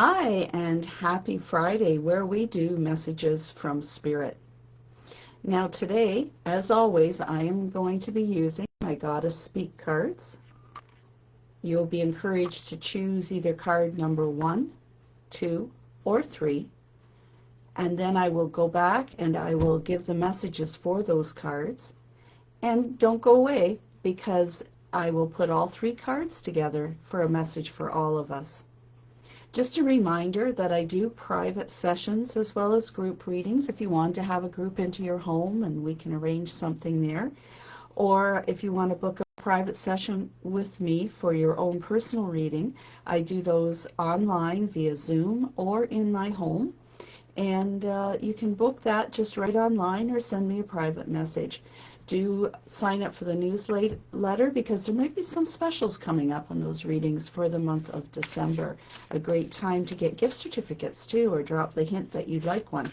Hi, and happy Friday, where we do messages from Spirit. Now, today, as always, I am going to be using my Goddess Speak cards. You'll be encouraged to choose either card number 1, 2, or 3, and then I will go back and I will give the messages for those cards. And don't go away because I will put all 3 cards together for a message for all of us. Just a reminder that I do private sessions as well as group readings if you want to have a group into your home and we can arrange something there. Or if you want to book a private session with me for your own personal reading, I do those online via Zoom or in my home. And you can book that just right online or send me a private message. Do sign up for the newsletter because there might be some specials coming up on those readings for the month of December. A great time to get gift certificates too, or drop the hint that you'd like one.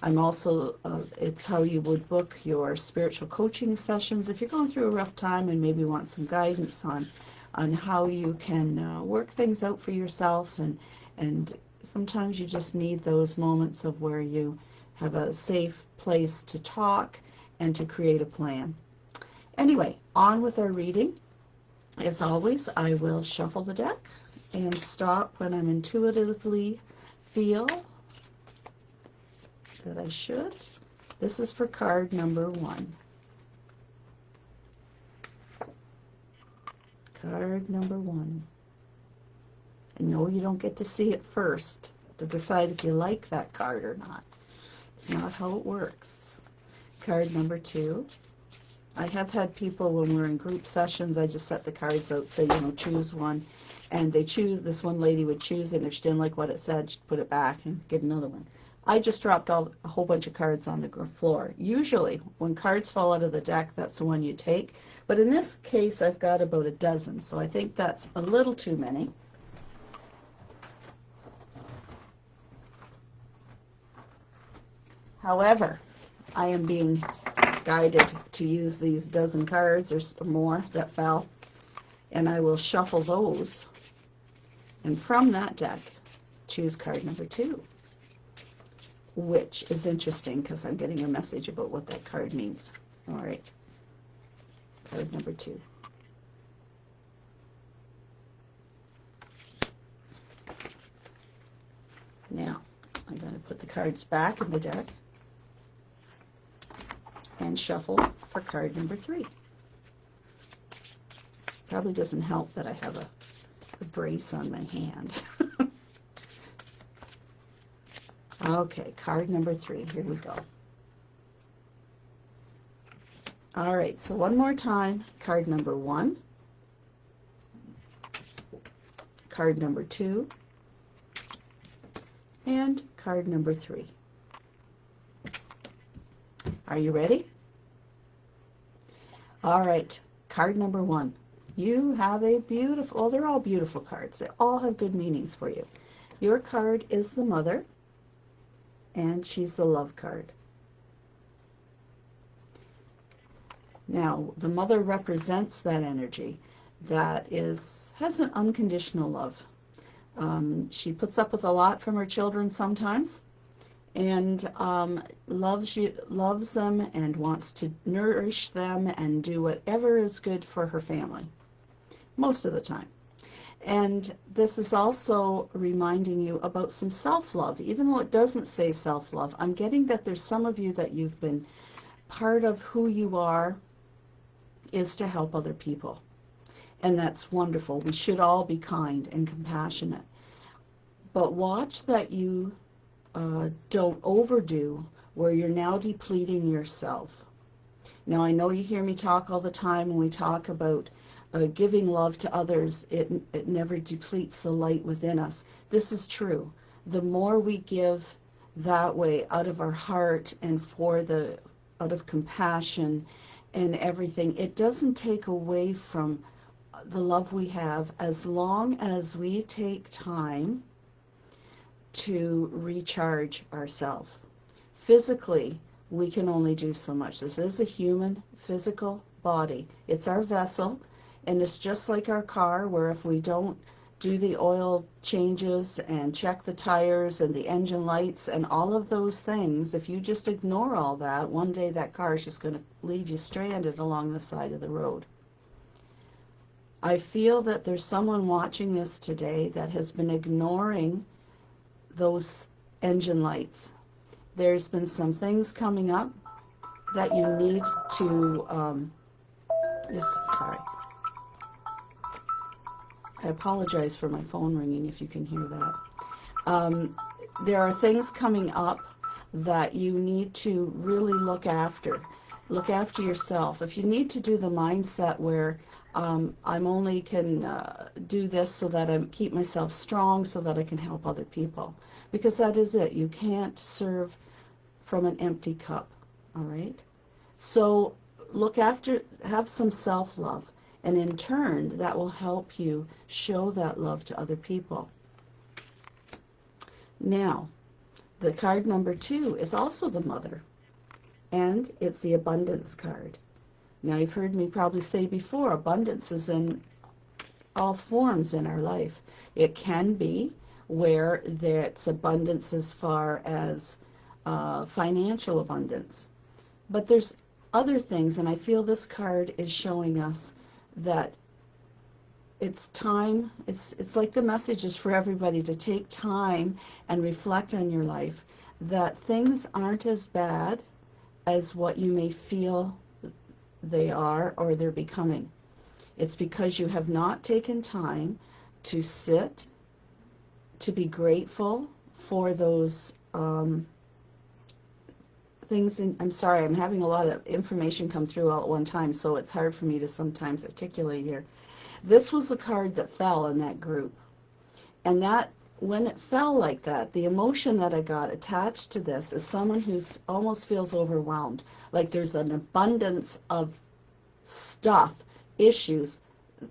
I'm also, it's how you would book your spiritual coaching sessions if you're going through a rough time and maybe want some guidance on how you can work things out for yourself, and sometimes you just need those moments of where you have a safe place to talk and to create a plan. Anyway, on with our reading. As always, I will shuffle the deck and stop when I'm intuitively feel that I should. This is for card number 1. Card number 1. I know you don't get to see it first to decide if you like that card or not. It's not how it works. Card number 2. I have had people when we're in group sessions, I just set the cards out, say, choose one. And this one lady would choose it, and if she didn't like what it said, she'd put it back and get another one. I just dropped a whole bunch of cards on the floor. Usually, when cards fall out of the deck, that's the one you take. But in this case, I've got about a dozen, so I think that's a little too many. However, I am being guided to use these dozen cards or more that fell, and I will shuffle those, and from that deck choose card number 2, which is interesting because I'm getting a message about what that card means. All right, card number 2. Now I'm going to put the cards back in the deck and shuffle for card number 3. Probably doesn't help that I have a brace on my hand. Okay, card number 3, here we go. All right, so one more time, card number 1, card number 2, and card number 3. Are you ready? All right, card number 1. You have a beautiful, they're all beautiful cards. They all have good meanings for you. Your card is the Mother, and she's the Love card. Now, the Mother represents that energy that has an unconditional love. She puts up with a lot from her children sometimes, and loves them and wants to nourish them and do whatever is good for her family most of the time. And this is also reminding you about some self-love. Even though it doesn't say self-love, I'm getting that there's some of you that you've been part of who you are is to help other people, and that's wonderful. We should all be kind and compassionate, but watch that you don't overdo where you're now depleting yourself. Now, I know you hear me talk all the time when we talk about giving love to others. It never depletes the light within us. This is true. The more we give that way out of our heart and out of compassion and everything, it doesn't take away from the love we have as long as we take time to recharge ourselves. Physically, we can only do so much. This is a human physical body. It's our vessel, and it's just like our car, where if we don't do the oil changes and check the tires and the engine lights and all of those things, if you just ignore all that, one day that car is just going to leave you stranded along the side of the road. I feel that there's someone watching this today that has been ignoring those engine lights. There's been some things coming up that you need to, sorry. I apologize for my phone ringing if you can hear that. There are things coming up that you need to really look after. Look after yourself. If you need to do the mindset where I'm only can do this so that I keep myself strong so that I can help other people. Because that is it. You can't serve from an empty cup. All right? So look after, have some self-love. And in turn, that will help you show that love to other people. Now, the card number 2 is also the Mother. And it's the Abundance card. Now, you've heard me probably say before, abundance is in all forms in our life. It can be where that's abundance as far as financial abundance. But there's other things, and I feel this card is showing us that it's time, it's like the message is for everybody to take time and reflect on your life, that things aren't as bad as what you may feel they are or they're becoming. It's because you have not taken time to sit, to be grateful for those things. I'm sorry, I'm having a lot of information come through all at one time, so it's hard for me to sometimes articulate here. This was the card that fell in that group. And that, when it fell like that, the emotion that I got attached to this is someone who almost feels overwhelmed. Like there's an abundance of stuff, issues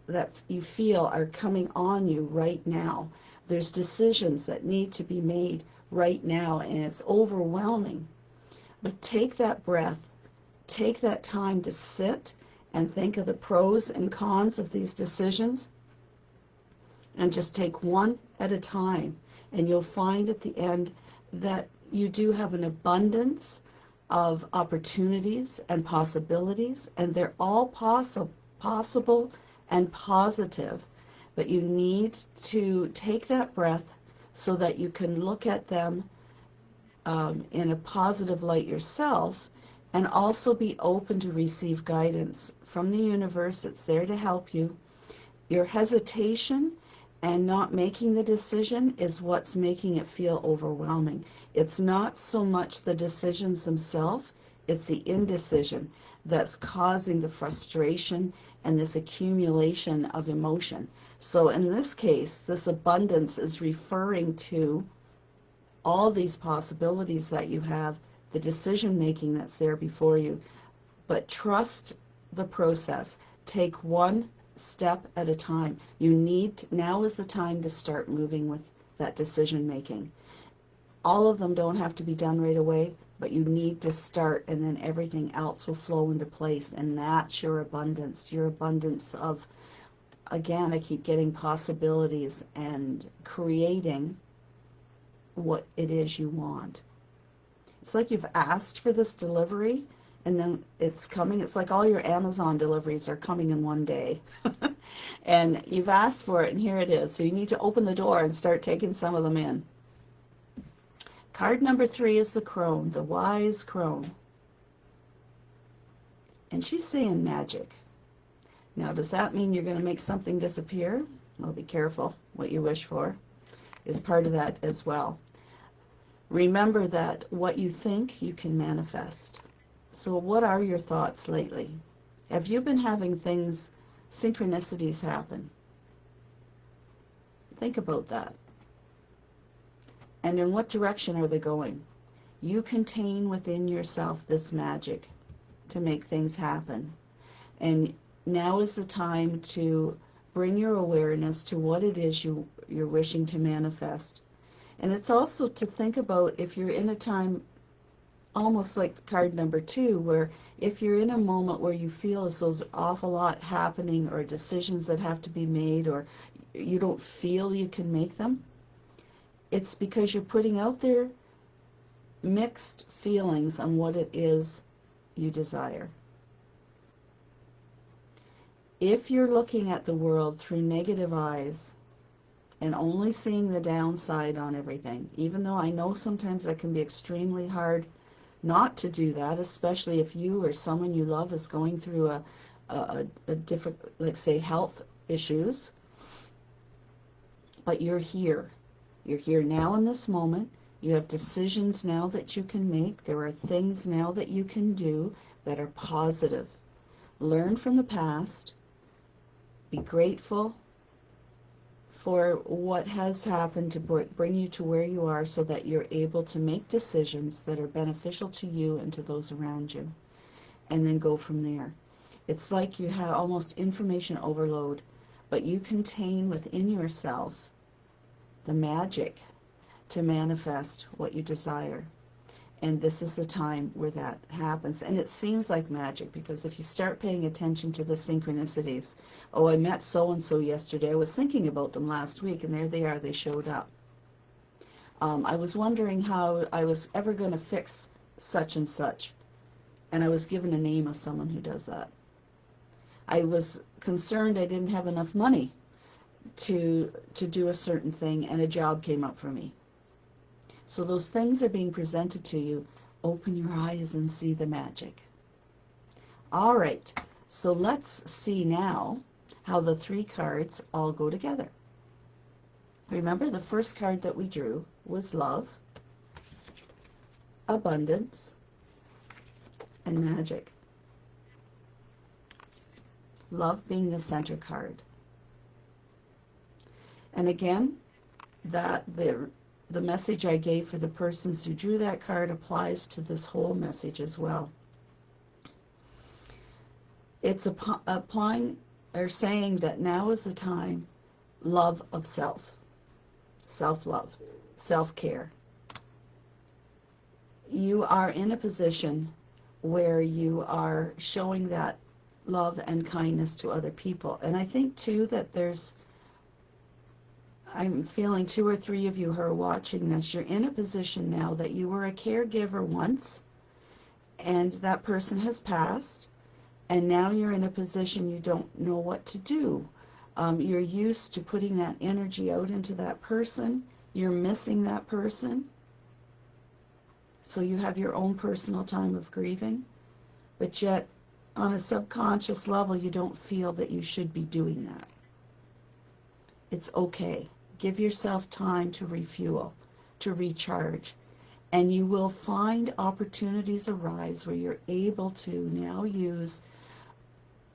that you feel are coming on you right now. There's decisions that need to be made right now, and it's overwhelming. But take that breath, take that time to sit and think of the pros and cons of these decisions, and just take one at a time. And you'll find at the end that you do have an abundance of opportunities and possibilities, and they're all possible and positive. But you need to take that breath so that you can look at them in a positive light yourself, and also be open to receive guidance from the universe. It's there to help you. Your hesitation and not making the decision is what's making it feel overwhelming. It's not so much the decisions themselves, it's the indecision that's causing the frustration and this accumulation of emotion. So in this case, this abundance is referring to all these possibilities that you have, the decision making that's there before you. But trust the process. Take one step at a time. Now is the time to start moving with that decision making. All of them don't have to be done right away, but you need to start, and then everything else will flow into place, and that's your abundance of, again, I keep getting possibilities and creating what it is you want. It's like you've asked for this delivery, and then it's coming. It's like all your Amazon deliveries are coming in one day. And you've asked for it, and here it is. So you need to open the door and start taking some of them in. Card number 3 is the crone, the wise crone. And she's saying magic. Now, does that mean you're going to make something disappear? Well, be careful. What you wish for is part of that as well. Remember that what you think, you can manifest. So what are your thoughts lately? Have you been having things, synchronicities happen? Think about that. And in what direction are they going? You contain within yourself this magic to make things happen. And now is the time to bring your awareness to what it is you're wishing to manifest. And it's also to think about if you're in a time, almost like card number 2, where if you're in a moment where you feel as though there's an awful lot happening, or decisions that have to be made, or you don't feel you can make them, it's because you're putting out there mixed feelings on what it is you desire. If you're looking at the world through negative eyes and only seeing the downside on everything, even though I know sometimes that can be extremely hard not to do that, especially if you or someone you love is going through a different, let's say, health issues, but you're here. You're here now in this moment. You have decisions now that you can make. There are things now that you can do that are positive. Learn from the past. Be grateful for what has happened to bring you to where you are so that you're able to make decisions that are beneficial to you and to those around you. And then go from there. It's like you have almost information overload, but you contain within yourself the magic to manifest what you desire. And this is the time where that happens. And it seems like magic because if you start paying attention to the synchronicities, oh, I met so-and-so yesterday. I was thinking about them last week, and there they are. They showed up. I was wondering how I was ever going to fix such and such, and I was given a name of someone who does that. I was concerned I didn't have enough money to do a certain thing, and a job came up for me. So those things are being presented to you. Open your eyes and see the magic. All right, so let's see now how the three cards all go together. Remember, the first card that we drew was love, abundance, and magic. Love being the center card. And again, that the message I gave for the persons who drew that card applies to this whole message as well. It's applying or saying that now is the time, love of self, self-love, self-care. You are in a position where you are showing that love and kindness to other people. And I think too that I'm feeling 2 or 3 of you who are watching this, you're in a position now that you were a caregiver once, and that person has passed, and now you're in a position you don't know what to do. You're used to putting that energy out into that person. You're missing that person. So you have your own personal time of grieving, but yet on a subconscious level, you don't feel that you should be doing that. It's okay. Give yourself time to refuel, to recharge, and you will find opportunities arise where you're able to now use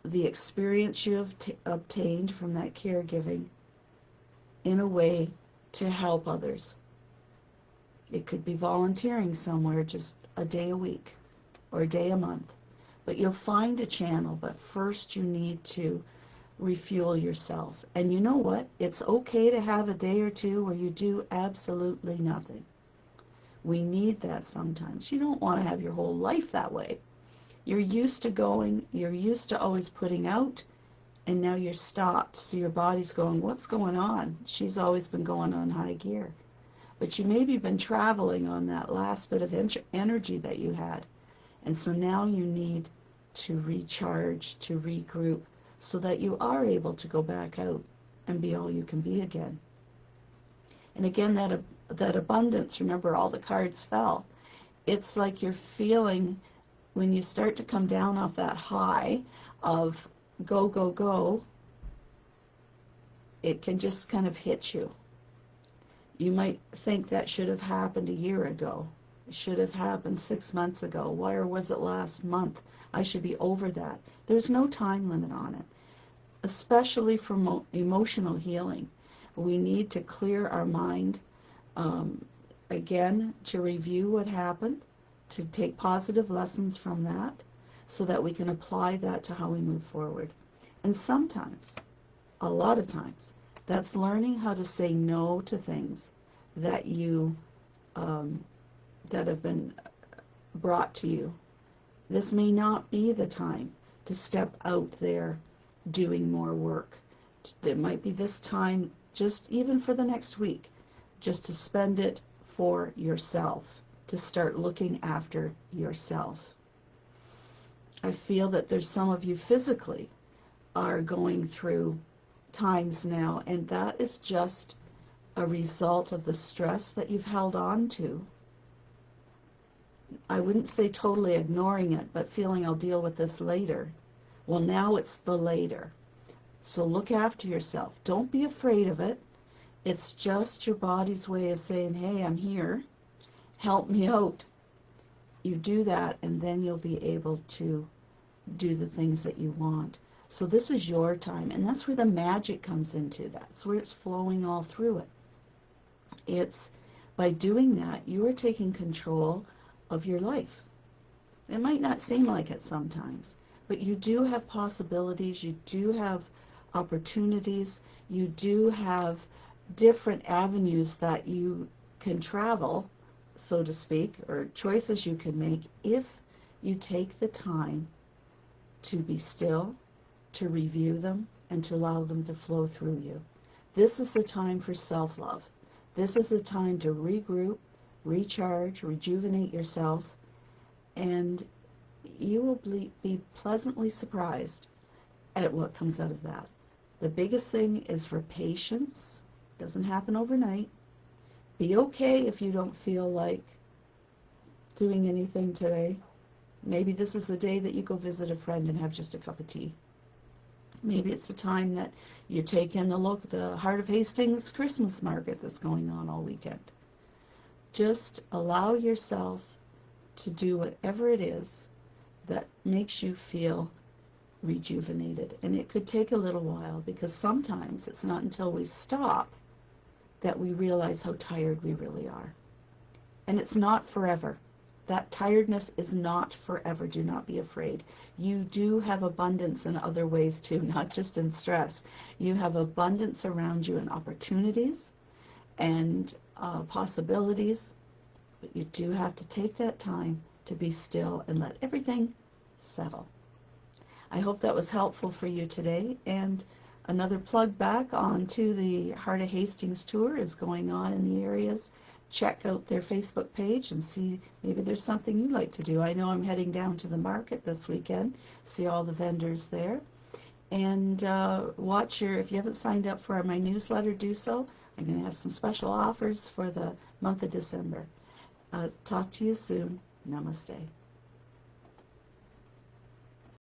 the experience you have obtained from that caregiving in a way to help others. It could be volunteering somewhere just a day a week or a day a month, but you'll find a channel, but first you need to refuel yourself. And you know what? It's okay to have a day or two where you do absolutely nothing. We need that sometimes. You don't want to have your whole life that way. You're used to going, you're used to always putting out, and now you're stopped. So your body's going, what's going on? She's always been going on high gear. But you maybe been traveling on that last bit of energy that you had. And so now you need to recharge, to regroup, so that you are able to go back out and be all you can be again. And again, that abundance, remember all the cards fell. It's like you're feeling when you start to come down off that high of go, go, go, it can just kind of hit you. You might think that should have happened a year ago. It should have happened 6 months ago. Why, or was it last month? I should be over that. There's no time limit on it. Especially for emotional healing, we need to clear our mind, again, to review what happened, to take positive lessons from that, so that we can apply that to how we move forward. And sometimes, a lot of times, that's learning how to say no to things that you that have been brought to you. This may not be the time to step out there doing more work, It might be this time, just even for the next week, just to spend it for yourself, to start looking after yourself. I feel that there's some of you physically are going through times now, and that is just a result of the stress that you've held on to. I wouldn't say totally ignoring it, but feeling I'll deal with this later. Well, now it's the later. So look after yourself. Don't be afraid of it. It's just your body's way of saying, hey, I'm here. Help me out. You do that, and then you'll be able to do the things that you want. So this is your time, and that's where the magic comes into. That's where it's flowing all through it. It's by doing that, you are taking control of your life. It might not seem like it sometimes, but you do have possibilities, you do have opportunities, you do have different avenues that you can travel, so to speak, or choices you can make if you take the time to be still, to review them, and to allow them to flow through you. This is the time for self-love. This is the time to regroup, recharge, rejuvenate yourself, and you will be pleasantly surprised at what comes out of that. The biggest thing is for patience. It doesn't happen overnight. Be okay if you don't feel like doing anything today. Maybe this is the day that you go visit a friend and have just a cup of tea. Maybe it's the time that you take in a look at the Heart of Hastings Christmas market that's going on all weekend. Just allow yourself to do whatever it is that makes you feel rejuvenated. And it could take a little while, because sometimes it's not until we stop that we realize how tired we really are. And it's not forever. That tiredness is not forever. Do not be afraid. You do have abundance in other ways too, not just in stress. You have abundance around you in opportunities and possibilities, but you do have to take that time to be still and let everything settle. I hope that was helpful for you today, and another plug back onto the Heart of Hastings tour is going on in the areas. Check out their Facebook page and see maybe there's something you'd like to do. I know I'm heading down to the market this weekend, see all the vendors there. And if you haven't signed up for my newsletter, do so. I'm going to have some special offers for the month of December. Talk to you soon. Namaste.